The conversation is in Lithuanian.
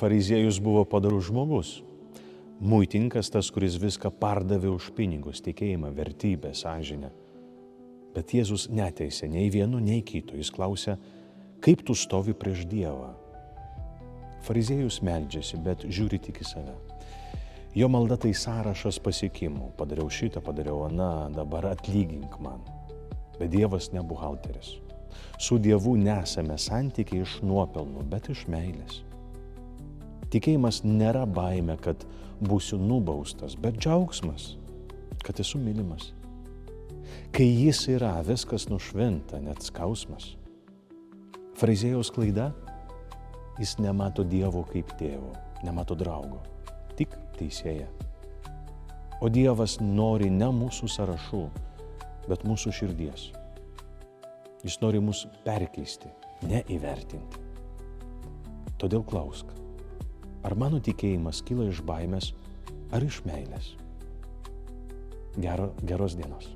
Fariziejus buvo padorus žmogus. Muitininkas tas, kuris viską pardavė už pinigus, tikėjimą, vertybę, sąžinę. Bet Jėzus neteisė nei vieno, nei kito. Jis klausė, kaip tu stovi prieš Dievą. Fariziejus meldžiasi, bet žiūri tik į save. Jo malda tai sąrašas pasiekimų. Padariau šitą, padariau aną, dabar atlygink man. Bet Dievas ne buhalteris. Su Dievu nesame santykiai iš nuopelnų, bet iš meilės. Tikėjimas nėra baimė, kad būsiu nubaustas, bet džiaugsmas, kad esu mylimas. Kai jis yra, viskas nušvinta, net skausmas. Fariziejaus klaida, jis nemato Dievo kaip tėvo, nemato draugo, tik teisėją. O Dievas nori ne mūsų sąrašų, bet mūsų širdies. Jis nori mus perkeisti, neįvertinti. Todėl klausk, ar mano tikėjimas kyla iš baimės ar iš meilės? Geros dienos.